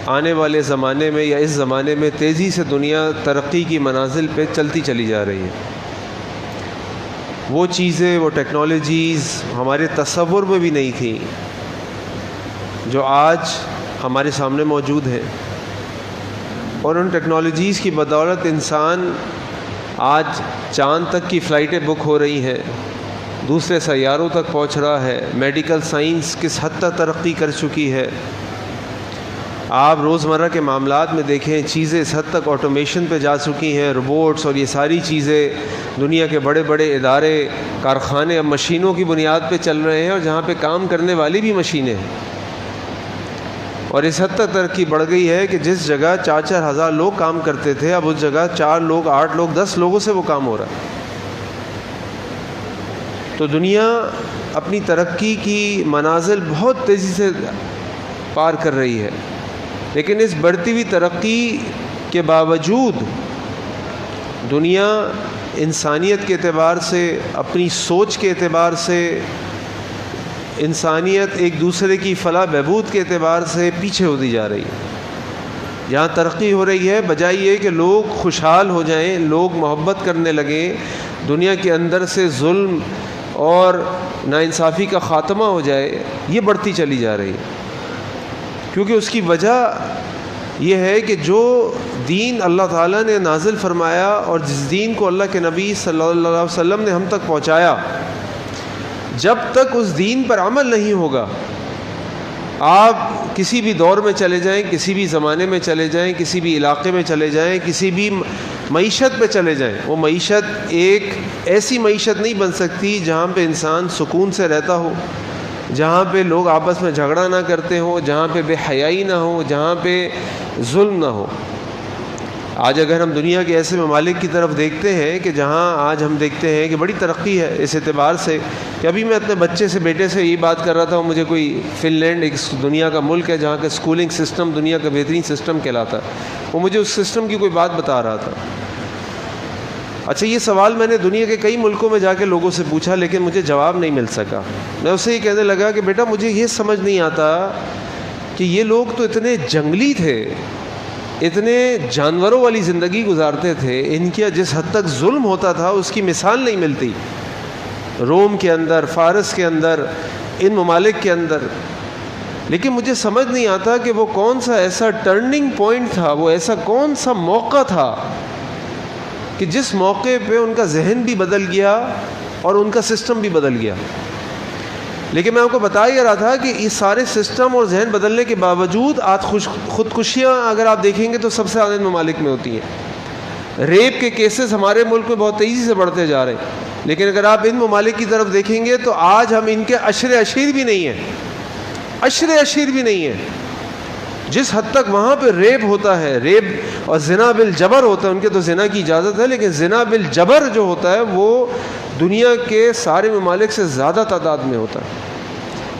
آنے والے زمانے میں یا اس زمانے میں تیزی سے دنیا ترقی کی منازل پہ چلتی چلی جا رہی ہے. وہ چیزیں، وہ ٹیکنالوجیز ہمارے تصور میں بھی نہیں تھیں جو آج ہمارے سامنے موجود ہیں، اور ان ٹیکنالوجیز کی بدولت انسان آج چاند تک کی فلائٹیں بک ہو رہی ہیں، دوسرے سیاروں تک پہنچ رہا ہے، میڈیکل سائنس کس حد تک ترقی کر چکی ہے. آپ روزمرہ کے معاملات میں دیکھیں، چیزیں اس حد تک آٹومیشن پہ جا چکی ہیں، روبوٹس اور یہ ساری چیزیں، دنیا کے بڑے بڑے ادارے، کارخانے اب مشینوں کی بنیاد پہ چل رہے ہیں، اور جہاں پہ کام کرنے والی بھی مشینیں ہیں. اور اس حد تک ترقی بڑھ گئی ہے کہ جس جگہ 4-4 ہزار لوگ کام کرتے تھے، اب اس جگہ 4 لوگ، 8 لوگ، 10 لوگوں سے وہ کام ہو رہا ہے. تو دنیا اپنی ترقی کی منازل بہت تیزی سے پار کر رہی ہے، لیکن اس بڑھتی ہوئی ترقی کے باوجود دنیا انسانیت کے اعتبار سے، اپنی سوچ کے اعتبار سے، انسانیت ایک دوسرے کی فلاح بہبود کے اعتبار سے پیچھے ہوتی جا رہی ہے. جہاں ترقی ہو رہی ہے، بجائے یہ کہ لوگ خوشحال ہو جائیں، لوگ محبت کرنے لگیں، دنیا کے اندر سے ظلم اور ناانصافی کا خاتمہ ہو جائے، یہ بڑھتی چلی جا رہی ہے. کیونکہ اس کی وجہ یہ ہے کہ جو دین اللہ تعالیٰ نے نازل فرمایا اور جس دین کو اللہ کے نبی صلی اللہ علیہ وسلم نے ہم تک پہنچایا، جب تک اس دین پر عمل نہیں ہوگا، آپ کسی بھی دور میں چلے جائیں، کسی بھی زمانے میں چلے جائیں، کسی بھی علاقے میں چلے جائیں، کسی بھی معیشت پہ چلے جائیں، وہ معیشت ایک ایسی معیشت نہیں بن سکتی جہاں پہ انسان سکون سے رہتا ہو، جہاں پہ لوگ آپس میں جھگڑا نہ کرتے ہوں، جہاں پہ بے حیائی نہ ہو، جہاں پہ ظلم نہ ہو. آج اگر ہم دنیا کے ایسے ممالک کی طرف دیکھتے ہیں کہ جہاں آج ہم دیکھتے ہیں کہ بڑی ترقی ہے اس اعتبار سے کہ ابھی میں اپنے بچے سے، بیٹے سے یہ بات کر رہا تھا، مجھے کوئی فن لینڈ ایک دنیا کا ملک ہے جہاں کا اسکولنگ سسٹم دنیا کا بہترین سسٹم کہلاتا ہے، وہ مجھے اس سسٹم کی کوئی بات بتا رہا تھا. اچھا، یہ سوال میں نے دنیا کے کئی ملکوں میں جا کے لوگوں سے پوچھا، لیکن مجھے جواب نہیں مل سکا. میں اسے یہ کہنے لگا کہ بیٹا مجھے یہ سمجھ نہیں آتا کہ یہ لوگ تو اتنے جنگلی تھے، اتنے جانوروں والی زندگی گزارتے تھے، ان کا جس حد تک ظلم ہوتا تھا اس کی مثال نہیں ملتی روم کے اندر، فارس کے اندر، ان ممالک کے اندر. لیکن مجھے سمجھ نہیں آتا کہ وہ کون سا ایسا ٹرننگ پوائنٹ تھا، وہ ایسا کون سا موقع تھا کہ جس موقع پہ ان کا ذہن بھی بدل گیا اور ان کا سسٹم بھی بدل گیا. لیکن میں آپ کو بتا ہی رہا تھا کہ اس سارے سسٹم اور ذہن بدلنے کے باوجود آج خودکشیاں اگر آپ دیکھیں گے تو سب سے زیادہ ممالک میں ہوتی ہیں. ریپ کے کیسز ہمارے ملک میں بہت تیزی سے بڑھتے جا رہے ہیں، لیکن اگر آپ ان ممالک کی طرف دیکھیں گے تو آج ہم ان کے عشر اشیر بھی نہیں ہیں، عشر اشیر بھی نہیں ہیں. جس حد تک وہاں پہ ریپ ہوتا ہے، ریپ اور زنا بالجبر ہوتا ہے، ان کے تو زنا کی اجازت ہے، لیکن زنا بالجبر جو ہوتا ہے وہ دنیا کے سارے ممالک سے زیادہ تعداد میں ہوتا ہے.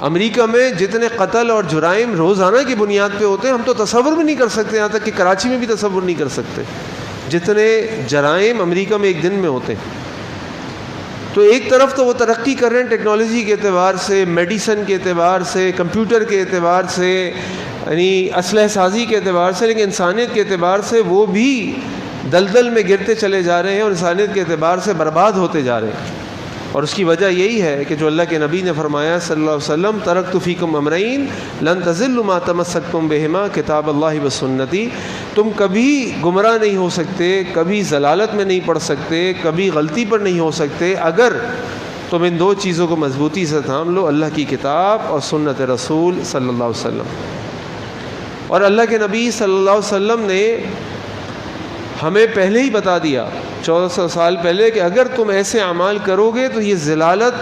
امریکہ میں جتنے قتل اور جرائم روزانہ کی بنیاد پہ ہوتے ہیں ہم تو تصور بھی نہیں کر سکتے، یہاں تک کہ کراچی میں بھی تصور نہیں کر سکتے جتنے جرائم امریکہ میں ایک دن میں ہوتے ہیں. تو ایک طرف تو وہ ترقی کر رہے ہیں ٹیکنالوجی کے اعتبار سے، میڈیسن کے اعتبار سے، کمپیوٹر کے اعتبار سے، یعنی اسلحہ سازی کے اعتبار سے، لیکن انسانیت کے اعتبار سے وہ بھی دلدل میں گرتے چلے جا رہے ہیں اور انسانیت کے اعتبار سے برباد ہوتے جا رہے ہیں. اور اس کی وجہ یہی ہے کہ جو اللہ کے نبی نے فرمایا صلی اللہ علیہ وسلم، ترکت فیکم امرین لن تضلوا ما تمسکتم بہما کتاب اللہ و سنتی، تم کبھی گمراہ نہیں ہو سکتے، کبھی ضلالت میں نہیں پڑ سکتے، کبھی غلطی پر نہیں ہو سکتے اگر تم ان دو چیزوں کو مضبوطی سے تھام لو، اللہ کی کتاب اور سنت رسول صلی اللہ علیہ وسلم. اور اللہ کے نبی صلی اللہ علیہ وسلم نے ہمیں پہلے ہی بتا دیا 1400 سال پہلے کہ اگر تم ایسے اعمال کرو گے تو یہ ضلالت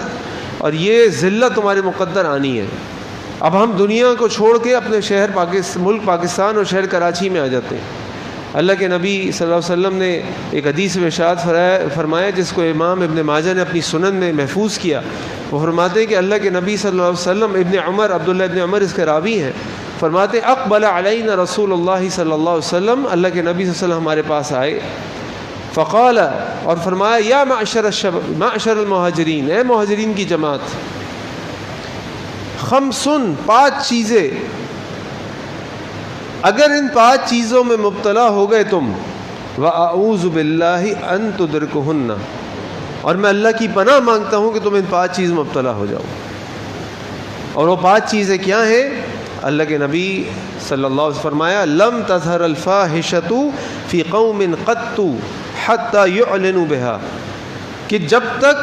اور یہ ذلت تمہارے مقدر آنی ہے. اب ہم دنیا کو چھوڑ کے اپنے شہر ملک پاکستان اور شہر کراچی میں آ جاتے ہیں. اللہ کے نبی صلی اللہ علیہ وسلم نے ایک حدیث میں ارشاد فرمایا جس کو امام ابن ماجہ نے اپنی سنن میں محفوظ کیا. وہ فرماتے ہیں کہ اللہ کے نبی صلی اللہ علیہ وسلم، ابن عمر، عبداللہ ابن عمر اس کے راوی ہیں، فرماتے اقبل علینا رسول اللہ صلی اللہ علیہ وسلم، اللہ کے نبی صلی اللہ علیہ وسلم ہمارے پاس آئے، فقال، اور فرمایا یا معشر المہاجرین، اے مہاجرین کی جماعت، خمسن، 5 چیزیں اگر ان 5 چیزوں میں مبتلا ہو گئے تم، وَأَعُوذُ بِاللَّهِ أَن تُدْرِكُهُنَّ، اور میں اللہ کی پناہ مانگتا ہوں کہ تم ان 5 چیز میں مبتلا ہو جاؤ. اور وہ 5 چیزیں کیا ہیں؟ اللہ کے نبی صلی اللہ علیہ وسلم فرمایا لم تظہر الفاحشۃ فی قوم قط حتی یعلنوا بها، کہ جب تک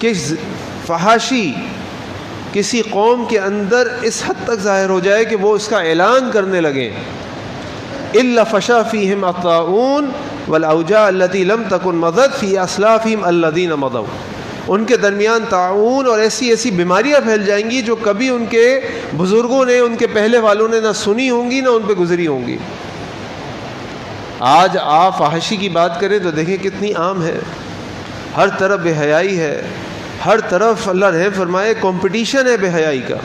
کہ فحاشی کسی قوم کے اندر اس حد تک ظاہر ہو جائے کہ وہ اس کا اعلان کرنے لگیں، الا فشا فیہم الطاعون والاوجاع التي لم تكن مضت فی اسلافہم الذین مضوا، ان کے درمیان طاعون اور ایسی ایسی بیماریاں پھیل جائیں گی جو کبھی ان کے بزرگوں نے، ان کے پہلے والوں نے نہ سنی ہوں گی نہ ان پہ گزری ہوں گی. آج آپ فحاشی کی بات کریں تو دیکھیں کتنی عام ہے، ہر طرف بے حیائی ہے، ہر طرف اللہ رحم فرمائے کمپٹیشن ہے بے حیائی کا.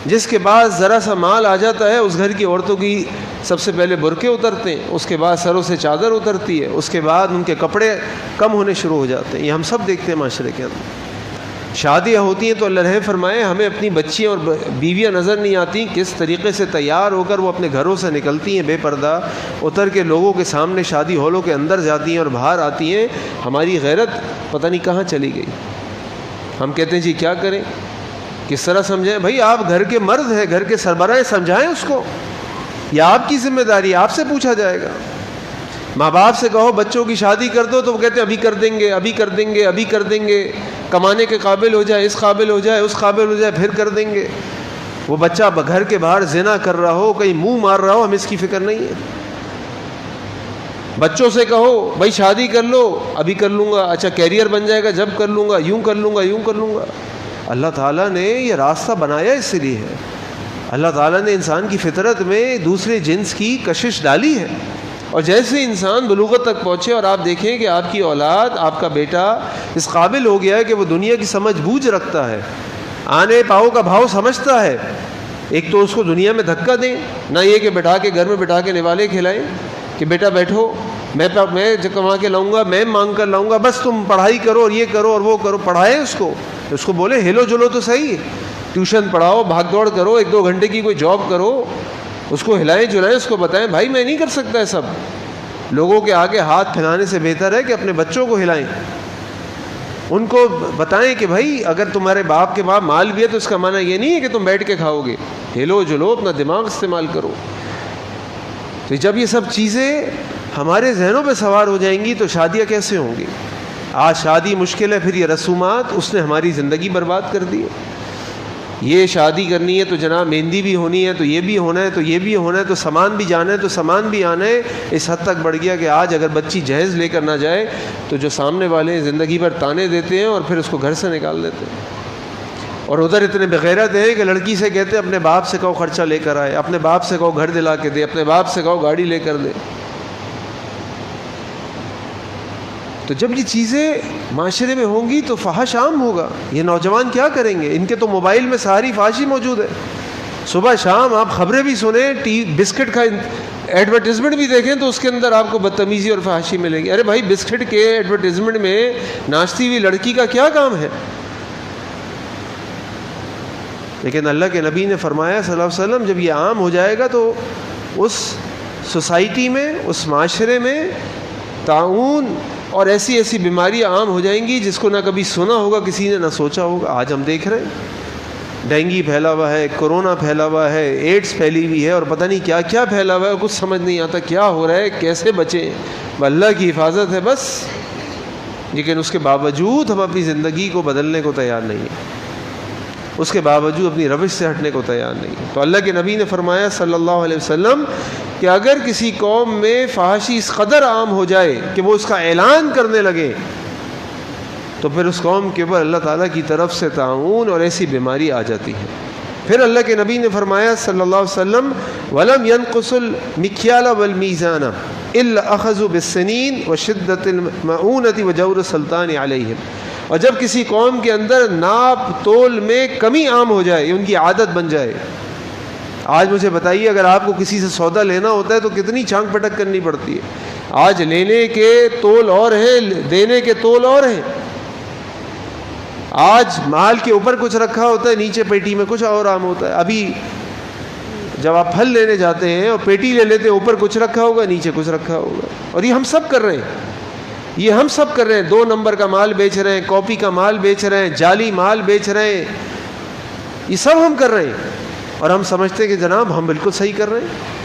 جس کے بعد ذرا سا مال آ جاتا ہے، اس گھر کی عورتوں کی سب سے پہلے برقعے اترتے ہیں، اس کے بعد سروں سے چادر اترتی ہے، اس کے بعد ان کے کپڑے کم ہونے شروع ہو جاتے ہیں. یہ ہم سب دیکھتے ہیں معاشرے کے اندر. شادیاں ہوتی ہیں تو اللہ رحم فرمائے ہمیں اپنی بچیاں اور بیویاں نظر نہیں آتی کس طریقے سے تیار ہو کر وہ اپنے گھروں سے نکلتی ہیں بے پردہ، اتر کے لوگوں کے سامنے شادی ہالوں کے اندر جاتی ہیں اور باہر آتی ہیں. ہماری غیرت پتہ نہیں کہاں چلی گئی. ہم کہتے ہیں جی کیا کریں، کس طرح سمجھائیں؟ بھائی آپ گھر کے مرد ہیں، گھر کے سربراہ، سمجھائیں اس کو، یا آپ کی ذمہ داری، آپ سے پوچھا جائے گا. ماں باپ سے کہو بچوں کی شادی کر دو تو وہ کہتے ہیں ابھی کر دیں گے، ابھی کر دیں گے، ابھی کر دیں گے، کمانے کے قابل ہو جائے، اس قابل ہو جائے، اس قابل ہو جائے، پھر کر دیں گے. وہ بچہ گھر کے باہر زنا کر رہا ہو، کہیں منہ مار رہا ہو، ہمیں اس کی فکر نہیں ہے. بچوں سے کہو بھائی شادی کر لو، ابھی کر لوں گا، اچھا کیریئر بن جائے گا جب کر لوں گا، یوں کر لوں گا، یوں کر لوں گا. اللہ تعالیٰ نے یہ راستہ بنایا اس لیے ہے. اللہ تعالیٰ نے انسان کی فطرت میں دوسرے جنس کی کشش ڈالی ہے. اور جیسے انسان بلوغت تک پہنچے اور آپ دیکھیں کہ آپ کی اولاد، آپ کا بیٹا اس قابل ہو گیا ہے کہ وہ دنیا کی سمجھ بوجھ رکھتا ہے، آنے پاؤ کا بھاؤ سمجھتا ہے، ایک تو اس کو دنیا میں دھکا دیں، نہ یہ کہ بٹھا کے گھر میں بٹھا کے نوالے کھلائیں کہ بیٹا بیٹھو، میں جو کما کے لاؤں گا، میں مانگ کر لاؤں گا، بس تم پڑھائی کرو اور یہ کرو اور وہ کرو. پڑھائیں اس کو بولے ہلو جلو تو صحیح، ٹیوشن پڑھاؤ، بھاگ دوڑ کرو، 1-2 گھنٹے کی کوئی جاب کرو، اس کو ہلائیں جلائیں، اس کو بتائیں بھائی میں نہیں کر سکتا ہے سب. لوگوں کے آگے ہاتھ پھیلانے سے بہتر ہے کہ اپنے بچوں کو ہلائیں، ان کو بتائیں کہ بھائی اگر تمہارے باپ کے پاس مال بھی ہے تو اس کا معنی یہ نہیں ہے کہ تم بیٹھ کے کھاؤ گے، ہلو جلو، اپنا دماغ استعمال کرو. تو جب یہ سب چیزیں ہمارے ذہنوں پہ سوار ہو جائیں گی تو شادیاں کیسے ہوں گی؟ آج شادی مشکل ہے، پھر یہ رسومات اس نے ہماری زندگی برباد کر دی ہے. یہ شادی کرنی ہے تو جناب مہندی بھی ہونی ہے، تو یہ بھی ہونا ہے، تو یہ بھی ہونا ہے، تو سامان بھی جانا ہے، تو سامان بھی آنا ہے. اس حد تک بڑھ گیا کہ آج اگر بچی جہیز لے کر نہ جائے تو جو سامنے والے زندگی بھر تانے دیتے ہیں اور پھر اس کو گھر سے نکال دیتے ہیں. اور ادھر اتنے بغیرت ہیں کہ لڑکی سے کہتے ہیں اپنے باپ سے کہو خرچہ لے کر آئے، اپنے باپ سے کہو گھر دلا کے دے، اپنے باپ سے کہو گاڑی لے کر دے. تو جب یہ چیزیں معاشرے میں ہوں گی تو فحش عام ہوگا. یہ نوجوان کیا کریں گے؟ ان کے تو موبائل میں ساری فحاشی موجود ہے. صبح شام آپ خبریں بھی سنیں، بسکٹ کا ایڈورٹیزمنٹ بھی دیکھیں تو اس کے اندر آپ کو بدتمیزی اور فحاشی ملے گی. ارے بھائی بسکٹ کے ایڈورٹیزمنٹ میں ناچتی ہوئی لڑکی کا کیا کام ہے؟ لیکن اللہ کے نبی نے فرمایا صلی اللہ علیہ وسلم جب یہ عام ہو جائے گا تو اس سوسائٹی میں، اس معاشرے میں طاعون اور ایسی ایسی بیماریاں عام ہو جائیں گی جس کو نہ کبھی سنا ہوگا کسی نے، نہ سوچا ہوگا. آج ہم دیکھ رہے ہیں ڈینگی پھیلا ہوا ہے، کورونا پھیلا ہوا ہے، ایڈس پھیلی ہوئی ہے، اور پتہ نہیں کیا کیا پھیلا ہوا ہے. کچھ سمجھ نہیں آتا کیا ہو رہا ہے، کیسے بچیں. اللہ کی حفاظت ہے بس. لیکن اس کے باوجود ہم اپنی زندگی کو بدلنے کو تیار نہیں ہیں، اس کے باوجود اپنی روش سے ہٹنے کو تیار نہیں ہیں. تو اللہ کے نبی نے فرمایا صلی اللہ علیہ وسلم کہ اگر کسی قوم میں فحاشی اس قدر عام ہو جائے کہ وہ اس کا اعلان کرنے لگے تو پھر اس قوم کے اوپر اللہ تعالیٰ کی طرف سے طاعون اور ایسی بیماری آ جاتی ہے. پھر اللہ کے نبی نے فرمایا صلی اللہ علیہ وسلم وَلَمْ يَنْقُصُ الْمِكْيَالَ وَالْمِيزَانَ إِلَّا أَخَذُوا بِالسِّنِينِ وَشِدَّةِ الْمَعُونَةِ وَجَوْرِ السُّلْطَانِ عَلَيْهِمْ. اور جب کسی قوم کے اندر ناپ تول میں کمی عام ہو جائے، ان کی عادت بن جائے. آج مجھے بتائیے اگر آپ کو کسی سے سودا لینا ہوتا ہے تو کتنی چھانک پٹک کرنی پڑتی ہے. آج لینے کے تول اور ہیں، دینے کے تول اور ہیں. آج مال کے اوپر کچھ رکھا ہوتا ہے، نیچے پیٹی میں کچھ اور عام ہوتا ہے. ابھی جب آپ پھل لینے جاتے ہیں اور پیٹی لے لیتے ہیں، اوپر کچھ رکھا ہوگا، نیچے کچھ رکھا ہوگا. اور یہ ہم سب کر رہے ہیں، یہ ہم سب کر رہے ہیں. 2 نمبر کا مال بیچ رہے ہیں، کاپی کا مال بیچ رہے ہیں، جعلی مال بیچ رہے ہیں. یہ سب ہم کر رہے ہیں اور ہم سمجھتے ہیں کہ جناب ہم بالکل صحیح کر رہے ہیں.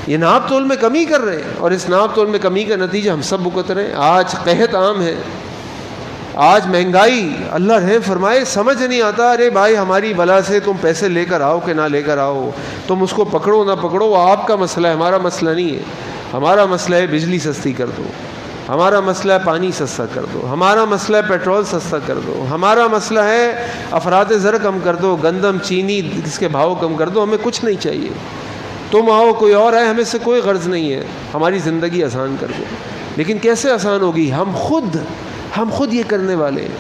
یہ ناپ تول میں کمی کر رہے ہیں اور اس ناپ تول میں کمی کا نتیجہ ہم سب بھگت رہے ہیں. آج قحط عام ہے، آج مہنگائی، اللہ رحم فرمائے. سمجھ نہیں آتا، ارے بھائی ہماری بلا سے تم پیسے لے کر آؤ کہ نہ لے کر آؤ، تم اس کو پکڑو نہ پکڑو، وہ آپ کا مسئلہ ہے، ہمارا مسئلہ نہیں ہے. ہمارا مسئلہ ہے بجلی سستی کر دو، ہمارا مسئلہ ہے پانی سستا کر دو، ہمارا مسئلہ ہے پیٹرول سستا کر دو، ہمارا مسئلہ ہے افراط زر کم کر دو، گندم چینی اس کے بھاؤ کم کر دو. ہمیں کچھ نہیں چاہیے، تم آؤ کوئی اور آئے، ہمیں سے کوئی غرض نہیں ہے، ہماری زندگی آسان کر دو. لیکن کیسے آسان ہوگی؟ ہم خود یہ کرنے والے ہیں.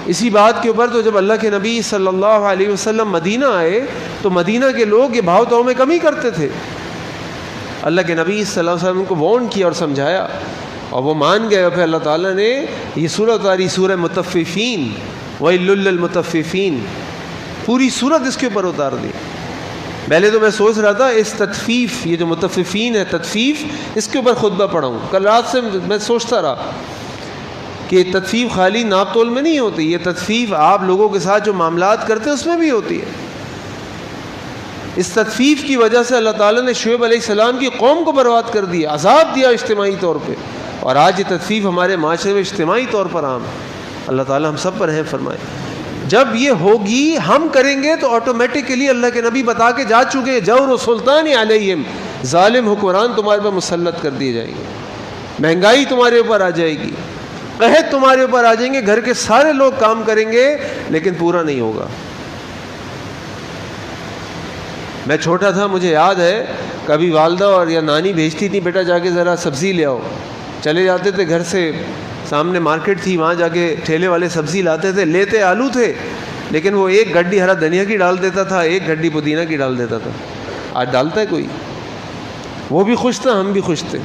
اسی بات کے اوپر تو جب اللہ کے نبی صلی اللہ علیہ وسلم مدینہ آئے تو مدینہ کے لوگ یہ بھاؤ تو میں کمی کرتے تھے. اللہ کے نبی صلی اللہ علیہ وسلم کو وارن کیا اور سمجھایا اور وہ مان گئے. اور پھر اللہ تعالیٰ نے یہ سورۃ اتاری، سورہ مطففین، وَيْلٌ لِّلْمُطَفِّفِينَ، پوری سورت اس کے اوپر اتار دی. پہلے تو میں سوچ رہا تھا اس تطفیف، یہ جو مطففین ہے تطفیف، اس کے اوپر خطبہ پڑھاؤں. کل رات سے میں سوچتا رہا کہ تطفیف خالی ناپ تول میں نہیں ہوتی، یہ تطفیف آپ لوگوں کے ساتھ جو معاملات کرتے ہیں اس میں بھی ہوتی ہے. اس تطفیف کی وجہ سے اللہ تعالیٰ نے شعیب علیہ السلام کی قوم کو برباد کر دیا، عذاب دیا اجتماعی طور پہ. اور آج یہ تطفیف ہمارے معاشرے میں اجتماعی طور پر عام ہے. اللہ تعالیٰ ہم سب پر رحم فرمائے. جب یہ ہوگی ہم کریں گے تو آٹومیٹکلی اللہ کے نبی بتا کے جا چکے، جور و سلطان علیہم، ظالم حکمران تمہارے پر مسلط کر دیے جائیں گے، مہنگائی تمہارے اوپر آ جائے گی، قحط تمہارے اوپر آ جائیں گے. گھر کے سارے لوگ کام کریں گے لیکن پورا نہیں ہوگا. میں چھوٹا تھا، مجھے یاد ہے کبھی والدہ اور یا نانی بھیجتی تھی، بیٹا جا کے ذرا سبزی لے آؤ. چلے جاتے تھے گھر سے، سامنے مارکیٹ تھی، وہاں جا کے ٹھیلے والے سبزی لاتے تھے. لیتے آلو تھے لیکن وہ ایک گڈی ہرا دھنیا کی ڈال دیتا تھا، ایک گڈی پودینہ کی ڈال دیتا تھا. آج ڈالتا ہے کوئی؟ وہ بھی خوش تھا، ہم بھی خوش تھے.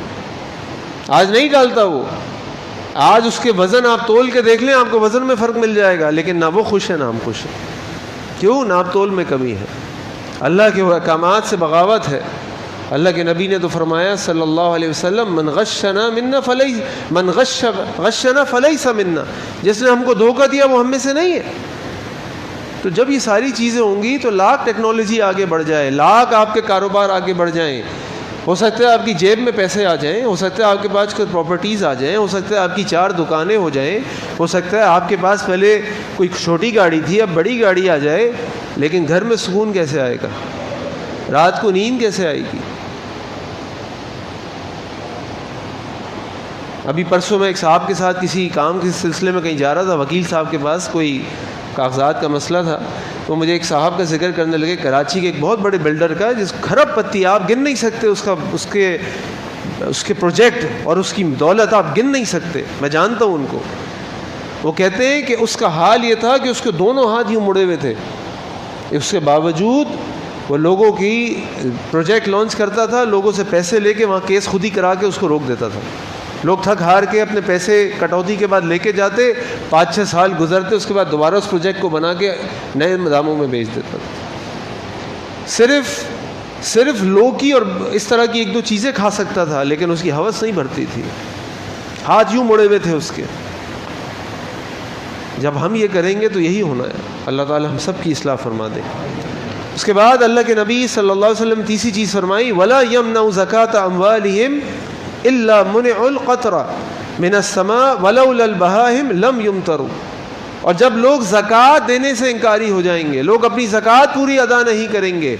آج نہیں ڈالتا وہ. آج اس کے وزن آپ تول کے دیکھ لیں، آپ کو وزن میں فرق مل جائے گا، لیکن نہ وہ خوش ہے نہ ہم خوش ہیں. کیوں؟ ناپ تول میں کمی ہے، اللہ کے احکامات سے بغاوت ہے. اللہ کے نبی نے تو فرمایا صلی اللہ علیہ وسلم، من غشنا فلیس منا، جس نے ہم کو دھوکہ دیا وہ ہم میں سے نہیں ہے. تو جب یہ ساری چیزیں ہوں گی تو لاکھ ٹیکنالوجی آگے بڑھ جائے، لاکھ آپ کے کاروبار آگے بڑھ جائیں، ہو سکتا ہے آپ کی جیب میں پیسے آ جائیں، ہو سکتا ہے آپ کے پاس کوئی پراپرٹیز آ جائیں، ہو سکتا ہے آپ کی 4 دکانیں ہو جائیں، ہو سکتا ہے آپ کے پاس پہلے کوئی چھوٹی گاڑی تھی اب بڑی گاڑی آ جائے، لیکن گھر میں سکون کیسے آئے گا؟ رات کو نیند کیسے آئے گی؟ ابھی پرسوں میں ایک صاحب کے ساتھ کسی کام کے سلسلے میں کہیں جا رہا تھا، وکیل صاحب کے پاس کوئی کاغذات کا مسئلہ تھا. تو مجھے ایک صاحب کا ذکر کرنے لگے، کراچی کے ایک بہت بڑے بلڈر کا، جس کھرب پتی آپ گن نہیں سکتے، اس کے پروجیکٹ اور اس کی دولت آپ گن نہیں سکتے. میں جانتا ہوں ان کو. وہ کہتے ہیں کہ اس کا حال یہ تھا کہ اس کے دونوں ہاتھ یوں مڑے ہوئے تھے، اس کے باوجود وہ لوگوں کی پروجیکٹ لانچ کرتا تھا، لوگوں سے پیسے لے کے وہاں کیس خود ہی کرا کے اس کو روک دیتا تھا. لوگ تھک ہار کے اپنے پیسے کٹوتی کے بعد لے کے جاتے، 5-6 سال گزرتے، اس کے بعد دوبارہ اس پروجیکٹ کو بنا کے نئے داموں میں بیچ دیتا تھا. صرف لوکی اور اس طرح کی 1-2 چیزیں کھا سکتا تھا، لیکن اس کی ہوس نہیں بھرتی تھی، ہاتھ یوں مڑے ہوئے تھے اس کے. جب ہم یہ کریں گے تو یہی ہونا ہے. اللہ تعالی ہم سب کی اصلاح فرما دے. اس کے بعد اللہ کے نبی صلی اللہ علیہ وسلم تیسری چیز فرمائی، وَلَا يَمْنَعُ زَكَاةَ أَمْوَالِهِمْ إِلَّا مُنِعُ الْقَطْرَ مِنَ السَّمَاءِ وَلَوْلَا الْبَهَائِمْ لَمْ يُمْطَرُوا. اور جب لوگ زکوٰۃ دینے سے انکاری ہو جائیں گے، لوگ اپنی زکوٰۃ پوری ادا نہیں کریں گے،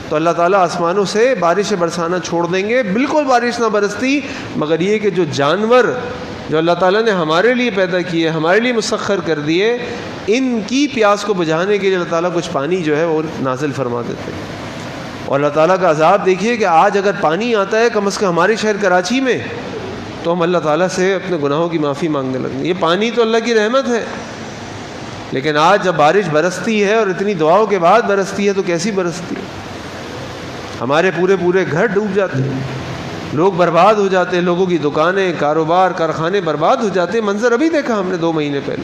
تو اللہ تعالیٰ آسمانوں سے بارشیں برسانا چھوڑ دیں گے. بالکل بارش نہ برستی، مگر یہ کہ جو جانور جو اللہ تعالیٰ نے ہمارے لیے پیدا کیے، ہمارے لیے مسخر کر دیے، ان کی پیاس کو بجھانے کے لیے اللہ تعالیٰ کچھ پانی جو ہے وہ نازل فرما دیتے ہیں. اور اللہ تعالیٰ کا عذاب دیکھیے کہ آج اگر پانی آتا ہے کم از کم ہمارے شہر کراچی میں، تو ہم اللہ تعالیٰ سے اپنے گناہوں کی معافی مانگنے لگیں. یہ پانی تو اللہ کی رحمت ہے، لیکن آج جب بارش برستی ہے اور اتنی دعاؤں کے بعد برستی ہے تو کیسی برستی ہے؟ ہمارے پورے گھر ڈوب جاتے ہیں، لوگ برباد ہو جاتے ہیں، لوگوں کی دکانیں، کاروبار، کارخانے برباد ہو جاتے ہیں. منظر ابھی دیکھا ہم نے 2 مہینے پہلے.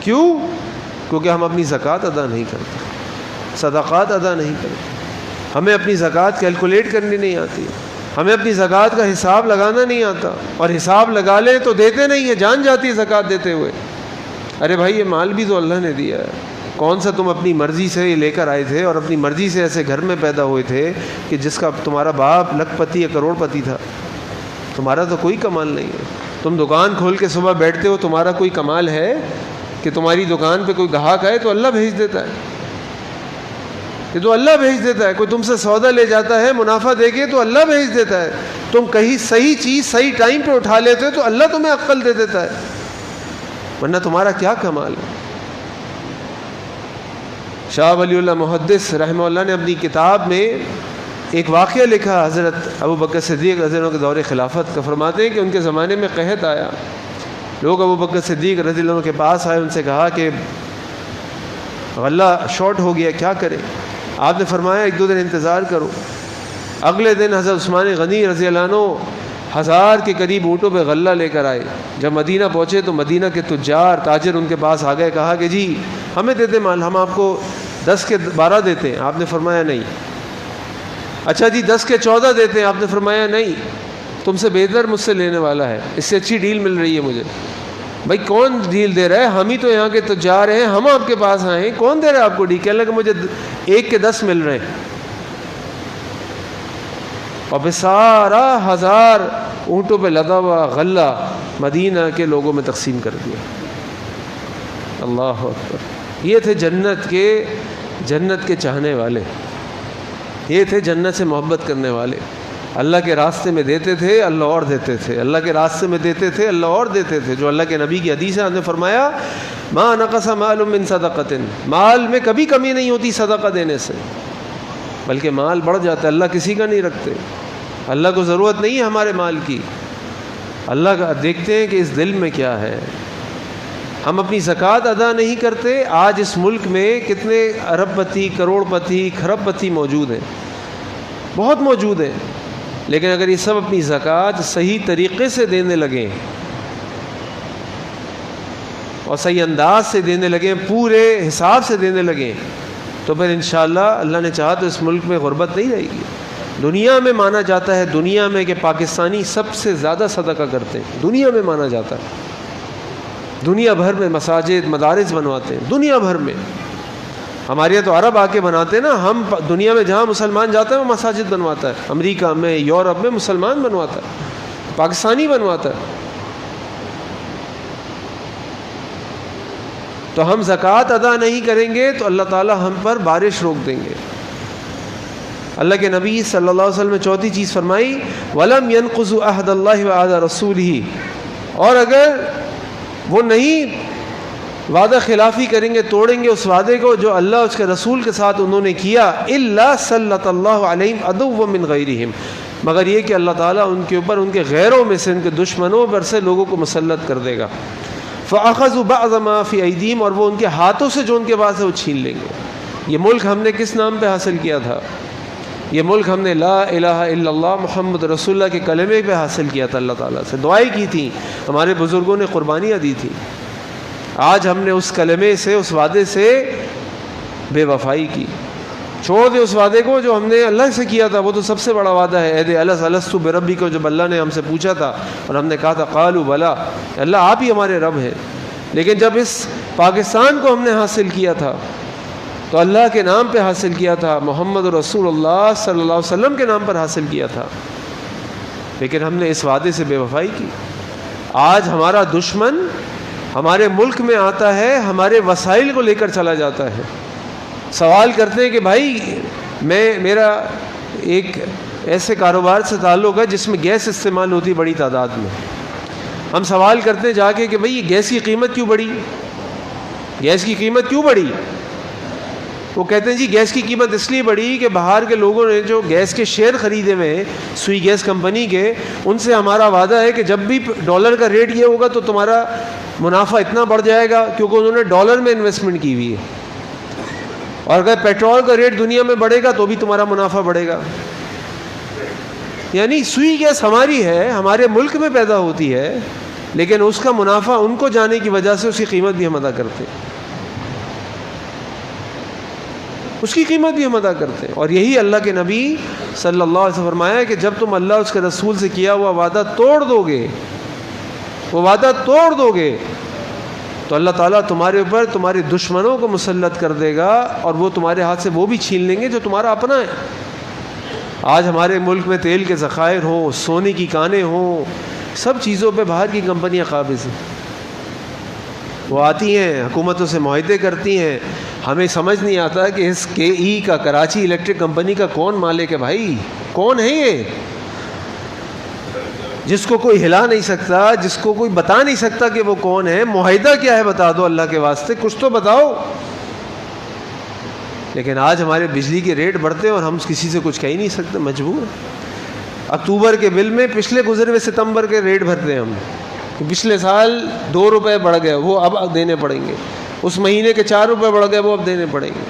کیوں؟ کیونکہ ہم اپنی زکوٰۃ ادا نہیں کرتے، صدقات ادا نہیں کرتے، ہمیں اپنی زکوٰۃ کیلکولیٹ کرنی نہیں آتی، ہمیں اپنی زکوٰۃ کا حساب لگانا نہیں آتا، اور حساب لگا لیں تو دیتے نہیں ہیں، جان جاتی ہے زکوٰۃ دیتے ہوئے۔ ارے بھائی یہ مال بھی تو اللہ نے دیا ہے، کون سا تم اپنی مرضی سے یہ لے کر آئے تھے اور اپنی مرضی سے ایسے گھر میں پیدا ہوئے تھے کہ جس کا تمہارا باپ لکھ پتی یا کروڑ پتی تھا؟ تمہارا تو کوئی کمال نہیں ہے۔ تم دکان کھول کے صبح بیٹھتے ہو، تمہارا کوئی کمال ہے کہ تمہاری دکان پہ کوئی گاہک آئے تو اللہ بھیج دیتا ہے، یہ تو اللہ بھیج دیتا ہے۔ کوئی تم سے سودا لے جاتا ہے منافع دے کے تو اللہ بھیج دیتا ہے۔ تم کہیں صحیح چیز صحیح ٹائم پہ اٹھا لیتے ہو تو اللہ تمہیں عقل دے دیتا ہے، ورنہ تمہارا کیا کمال ہے۔ شاہ ولی اللہ محدث رحمہ اللہ نے اپنی کتاب میں ایک واقعہ لکھا حضرت ابو بکر صدیق رضی اللہ عنہ کے دور خلافت کا۔ فرماتے ہیں کہ ان کے زمانے میں قحط آیا، لوگ ابو بکر صدیق رضی اللہ عنہ کے پاس آئے، ان سے کہا کہ غلہ شارٹ ہو گیا، کیا کریں؟ آپ نے فرمایا 1-2 دن انتظار کرو۔ اگلے دن حضرت عثمان غنی رضی اللہ عنہ 1000 کے قریب اونٹوں پہ غلہ لے کر آئے۔ جب مدینہ پہنچے تو مدینہ کے تجار تاجر ان کے پاس آ گئے، کہا کہ جی ہمیں دے دیں مال، ہم آپ کو 10 کے 12 دیتے ہیں۔ آپ نے فرمایا نہیں۔ اچھا جی 10 کے 14 دیتے ہیں۔ آپ نے فرمایا نہیں، تم سے بہتر مجھ سے لینے والا ہے، اس سے اچھی ڈیل مل رہی ہے مجھے۔ بھائی کون ڈیل دے رہا ہے؟ ہم ہی تو یہاں کے تجار ہیں، ہم آپ کے پاس آئے ہیں، کون دے رہا ہے آپ کو ڈیل؟ کہنے لگا مجھے 1 کے 10 مل رہے ہیں، اور پھر سارا 1000 اونٹوں پہ لدا ہوا غلہ مدینہ کے لوگوں میں تقسیم کر دیا۔ اللہ اکبر۔ یہ تھے جنت کے چاہنے والے، یہ تھے جنت سے محبت کرنے والے۔ اللہ کے راستے میں دیتے تھے، اللہ اور دیتے تھے، اللہ کے راستے میں دیتے تھے، اللہ اور دیتے تھے۔ جو اللہ کے نبی کی حدیث ہے، آپ نے فرمایا ما نقص مال من صدقۃ، مال میں کبھی کمی نہیں ہوتی صدقہ دینے سے، بلکہ مال بڑھ جاتا ہے۔ اللہ کسی کا نہیں رکھتے، اللہ کو ضرورت نہیں ہے ہمارے مال کی، اللہ کا دیکھتے ہیں کہ اس دل میں کیا ہے۔ ہم اپنی زکوٰۃ ادا نہیں کرتے۔ آج اس ملک میں کتنے ارب پتی، کروڑ پتی، کھرب پتی موجود ہیں، بہت موجود ہیں، لیکن اگر یہ سب اپنی زکوٰۃ صحیح طریقے سے دینے لگیں اور صحیح انداز سے دینے لگیں، پورے حساب سے دینے لگیں، تو پھر انشاءاللہ اللہ نے چاہا تو اس ملک میں غربت نہیں رہے گی۔ دنیا میں مانا جاتا ہے، دنیا میں کہ پاکستانی سب سے زیادہ صدقہ کرتے ہیں، دنیا میں مانا جاتا ہے۔ دنیا بھر میں مساجد مدارس بنواتے ہیں، دنیا بھر میں۔ ہمارے یہاں تو عرب آ کے بناتے ہیں نا، ہم دنیا میں جہاں مسلمان جاتا ہے وہ مساجد بنواتا ہے، امریکہ میں، یورپ میں مسلمان بنواتا ہے، پاکستانی بنواتا ہے۔ تو ہم زکوٰۃ ادا نہیں کریں گے تو اللہ تعالی ہم پر بارش روک دیں گے۔ اللہ کے نبی صلی اللہ علیہ وسلم نے چوتھی چیز فرمائی وَلَمْ يَنْقُضُوا عَهْدَ اللَّهِ وَعَهْدَ رَسُولِهِ، اور اگر وہ نہیں وعدہ خلافی کریں گے، توڑیں گے اس وعدے کو جو اللہ اس کے رسول کے ساتھ انہوں نے کیا، إِلَّا سَلَّطَ اللَّهُ عَلَيْهِمْ عَدُوًّا مِّنْ غَيْرِهِمْ، مگر یہ کہ اللہ تعالیٰ ان کے اوپر ان کے غیروں میں سے، ان کے دشمنوں پر سے لوگوں کو مسلط کر دے گا۔ فَأَخَذُوا بَعْضَ مَا فِي أَيْدِيهِمْ، اور وہ ان کے ہاتھوں سے جو ان کے پاس ہے وہ چھین لیں گے۔ یہ ملک ہم نے کس نام پہ حاصل کیا تھا؟ یہ ملک ہم نے لا الہ الا اللہ محمد رسول اللہ کے کلمے پہ حاصل کیا تھا، اللہ تعالیٰ سے دعائیں کی تھیں، ہمارے بزرگوں نے قربانیاں دی تھیں۔ آج ہم نے اس کلمے سے، اس وعدے سے بے وفائی کی، چھوڑ دے اس وعدے کو جو ہم نے اللہ سے کیا تھا، وہ تو سب سے بڑا وعدہ ہے۔ عہد الست بربی کو جب اللہ نے ہم سے پوچھا تھا اور ہم نے کہا تھا قالوا بلا، اللہ آپ ہی ہمارے رب ہیں، لیکن جب اس پاکستان کو ہم نے حاصل کیا تھا تو اللہ کے نام پہ حاصل کیا تھا، محمد رسول اللہ صلی اللہ علیہ وسلم کے نام پر حاصل کیا تھا، لیکن ہم نے اس وعدے سے بے وفائی کی۔ آج ہمارا دشمن ہمارے ملک میں آتا ہے، ہمارے وسائل کو لے کر چلا جاتا ہے، سوال کرتے ہیں کہ بھائی میرا ایک ایسے کاروبار سے تعلق ہے جس میں گیس استعمال ہوتی بڑی تعداد میں، ہم سوال کرتے ہیں جا کے کہ بھائی یہ گیس کی قیمت کیوں بڑھی، گیس کی قیمت کیوں بڑھی؟ وہ کہتے ہیں جی گیس کی قیمت اس لیے بڑھی کہ باہر کے لوگوں نے جو گیس کے شیئر خریدے ہوئے ہیں سوئی گیس کمپنی کے، ان سے ہمارا وعدہ ہے کہ جب بھی ڈالر کا ریٹ یہ ہوگا تو تمہارا منافع اتنا بڑھ جائے گا، کیونکہ انہوں نے ڈالر میں انویسٹمنٹ کی ہوئی ہے، اور اگر پیٹرول کا ریٹ دنیا میں بڑھے گا تو بھی تمہارا منافع بڑھے گا۔ یعنی سوئی گیس ہماری ہے، ہمارے ملک میں پیدا ہوتی ہے، لیکن اس کا منافع ان کو جانے کی وجہ سے اس کی قیمت بھی ہم ادا کرتے ہیں۔ اس کی قیمت بھی ہم ادا کرتے ہیں. اور یہی اللہ کے نبی صلی اللہ علیہ وسلم فرمایا کہ جب تم اللہ اس کے رسول سے کیا ہوا وعدہ توڑ دو گے، وہ وعدہ توڑ دو گے، تو اللہ تعالیٰ تمہارے اوپر تمہارے دشمنوں کو مسلط کر دے گا، اور وہ تمہارے ہاتھ سے وہ بھی چھین لیں گے جو تمہارا اپنا ہے. آج ہمارے ملک میں تیل کے ذخائر ہوں، سونے کی کانیں ہوں، سب چیزوں پہ باہر کی کمپنیاں قابض ہیں. وہ آتی ہیں، حکومتوں سے معاہدے کرتی ہیں. ہمیں سمجھ نہیں آتا کہ اس کے ای کا، کراچی الیکٹرک کمپنی کا کون مالک ہے بھائی؟ کون ہے یہ جس کو کوئی ہلا نہیں سکتا، جس کو کوئی بتا نہیں سکتا کہ وہ کون ہے؟ معاہدہ کیا ہے بتا دو اللہ کے واسطے، کچھ تو بتاؤ. لیکن آج ہمارے بجلی کے ریٹ بڑھتے ہیں اور ہم کسی سے کچھ کہہ ہی نہیں سکتے، مجبور. اکتوبر کے بل میں پچھلے گزرے ہوئے ستمبر کے ریٹ بھرتے ہیں ہم. پچھلے سال 2 روپے بڑھ گئے، وہ اب دینے پڑیں گے. اس مہینے کے 4 روپے بڑھ گئے، وہ اب دینے پڑیں گے.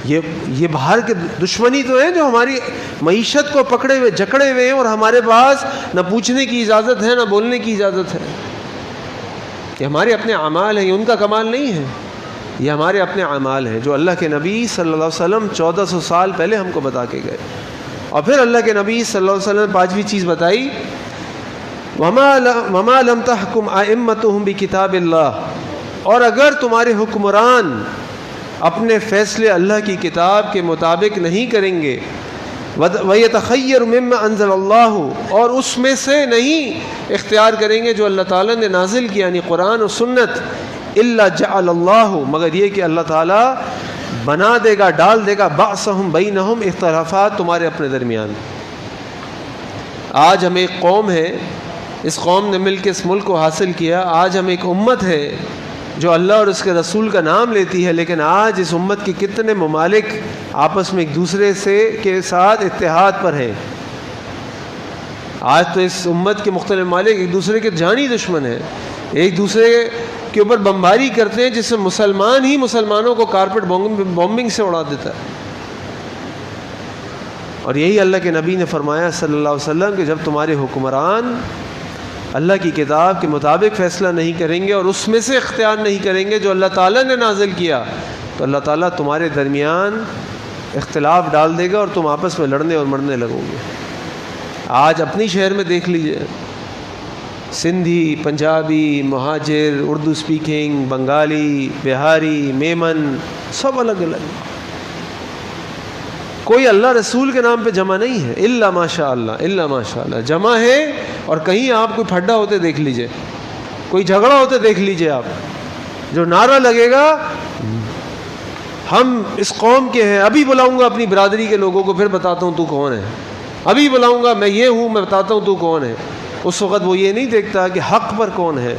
یہ باہر کے دشمنی تو ہیں جو ہماری معیشت کو پکڑے ہوئے جکڑے ہوئے ہیں، اور ہمارے پاس نہ پوچھنے کی اجازت ہے نہ بولنے کی اجازت ہے. یہ ہمارے اپنے اعمال ہیں، یہ ان کا کمال نہیں ہے، یہ ہمارے اپنے اعمال ہیں جو اللہ کے نبی صلی اللہ علیہ وسلم 1400 سال پہلے ہم کو بتا کے گئے. اور پھر اللہ کے نبی صلی اللہ علیہ وسلم نے 5ویں چیز بتائی، وَمَا لَمْ تَحْكُمْ أَئِمَّتُهُمْ بِكِتَابِ اللَّهِ، اور اگر تمہارے حکمران اپنے فیصلے اللہ کی کتاب کے مطابق نہیں کریں گے، وَيَتَخَيَّرُ مِمَّا أَنزَلَ اللَّهُ، اور اس میں سے نہیں اختیار کریں گے جو اللہ تعالیٰ نے نازل کیا، یعنی قرآن و سنت، إِلَّا جَعَلَ اللَّهُ، مگر یہ کہ اللہ تعالیٰ بنا دے گا، ڈال دے گا، بَعْثَهُمْ بَيْنَهُمْ، اختلافات تمہارے اپنے درمیان. آج ہم ایک قوم ہے، اس قوم نے مل کے اس ملک کو حاصل کیا. آج ہم ایک امت ہے جو اللہ اور اس کے رسول کا نام لیتی ہے، لیکن آج اس امت کے کتنے ممالک آپس میں ایک دوسرے کے ساتھ اتحاد پر ہیں. آج تو اس امت کے مختلف ممالک ایک دوسرے کے جانی دشمن ہیں، ایک دوسرے کے اوپر بمباری کرتے ہیں، جس سے مسلمان ہی مسلمانوں کو کارپیٹ بومبنگ سے اڑا دیتا ہے. اور یہی اللہ کے نبی نے فرمایا صلی اللہ علیہ وسلم کہ جب تمہارے حکمران اللہ کی کتاب کے مطابق فیصلہ نہیں کریں گے اور اس میں سے اختیار نہیں کریں گے جو اللہ تعالیٰ نے نازل کیا، تو اللہ تعالیٰ تمہارے درمیان اختلاف ڈال دے گا اور تم آپس میں لڑنے اور مرنے لگو گے. آج اپنی شہر میں دیکھ لیجئے، سندھی، پنجابی، مہاجر، اردو سپیکنگ، بنگالی، بہاری، میمن، سب الگ الگ. کوئی اللہ رسول کے نام پہ جمع نہیں ہے، الا ماشاء اللہ، الا ماشاء اللہ جمع ہے. اور کہیں آپ کوئی پھڈا ہوتے دیکھ لیجئے، کوئی جھگڑا ہوتے دیکھ لیجئے، آپ جو نعرہ لگے گا ہم اس قوم کے ہیں، ابھی بلاؤں گا اپنی برادری کے لوگوں کو، پھر بتاتا ہوں تو کون ہے، ابھی بلاؤں گا میں یہ ہوں، میں بتاتا ہوں تو کون ہے. اس وقت وہ یہ نہیں دیکھتا کہ حق پر کون ہے،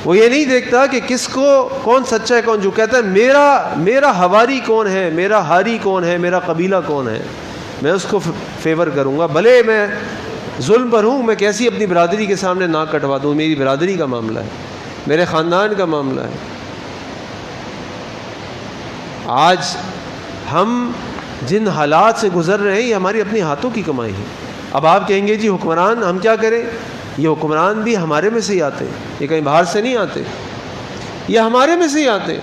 وہ یہ نہیں دیکھتا کہ کس کو کون سچا ہے کون جو کہتا ہے میرا ہواری کون ہے، میرا ہاری کون ہے، میرا قبیلہ کون ہے، میں اس کو فیور کروں گا، بھلے میں ظلم پر ہوں، میں کیسی اپنی برادری کے سامنے ناک کٹوا دوں، میری برادری کا معاملہ ہے، میرے خاندان کا معاملہ ہے. آج ہم جن حالات سے گزر رہے ہیں یہ ہماری اپنی ہاتھوں کی کمائی ہے. اب آپ کہیں گے جی حکمران ہم کیا کریں؟ یہ حکمران بھی ہمارے میں سے ہی آتے ہیں، یہ کہیں باہر سے نہیں آتے، یہ ہمارے میں سے ہی آتے.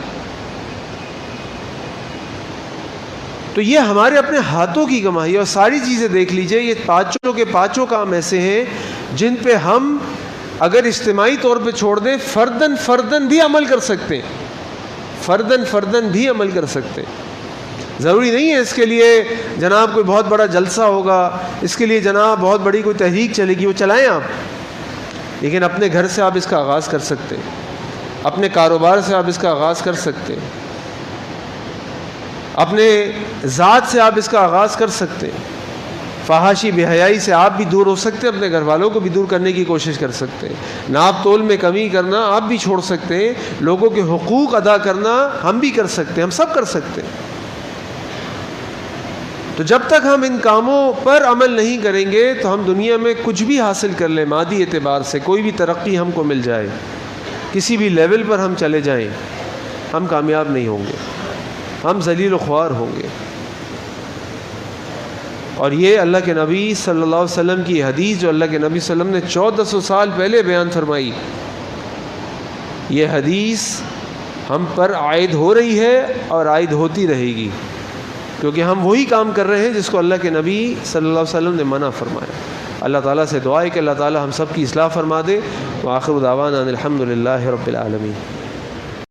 تو یہ ہمارے اپنے ہاتھوں کی کمائی ہے. اور ساری چیزیں دیکھ لیجئے، یہ پانچوں کے پانچوں کام ایسے ہیں جن پہ ہم اگر اجتماعی طور پہ چھوڑ دیں، فردن بھی عمل کر سکتے ہیں، فردن بھی عمل کر سکتے ہیں. ضروری نہیں ہے اس کے لیے جناب کوئی بہت بڑا جلسہ ہوگا، اس کے لیے جناب بہت بڑی کوئی تحریک چلے گی، وہ چلائیں آپ، لیکن اپنے گھر سے آپ اس کا آغاز کر سکتے ہیں، اپنے کاروبار سے آپ اس کا آغاز کر سکتے ہیں، اپنے ذات سے آپ اس کا آغاز کر سکتے ہیں. فحاشی بے حیائی سے آپ بھی دور ہو سکتے ہیں، اپنے گھر والوں کو بھی دور کرنے کی کوشش کر سکتے ہیں. ناپ تول میں کمی کرنا آپ بھی چھوڑ سکتے ہیں، لوگوں کے حقوق ادا کرنا ہم بھی کر سکتے ہیں، ہم سب کر سکتے ہیں. تو جب تک ہم ان کاموں پر عمل نہیں کریں گے تو ہم دنیا میں کچھ بھی حاصل کر لیں، مادی اعتبار سے کوئی بھی ترقی ہم کو مل جائے، کسی بھی لیول پر ہم چلے جائیں، ہم کامیاب نہیں ہوں گے، ہم ذلیل و خوار ہوں گے. اور یہ اللہ کے نبی صلی اللہ علیہ وسلم کی حدیث جو اللہ کے نبی صلی اللہ علیہ وسلم نے 1400 سال پہلے بیان فرمائی، یہ حدیث ہم پر عائد ہو رہی ہے اور عائد ہوتی رہے گی، کیونکہ ہم وہی کام کر رہے ہیں جس کو اللہ کے نبی صلی اللہ علیہ وسلم نے منع فرمایا۔ اللہ تعالیٰ سے دعا ہے کہ اللہ تعالیٰ ہم سب کی اصلاح فرما دے۔ وآخر دعوانا ان الحمد للہ رب العالمین۔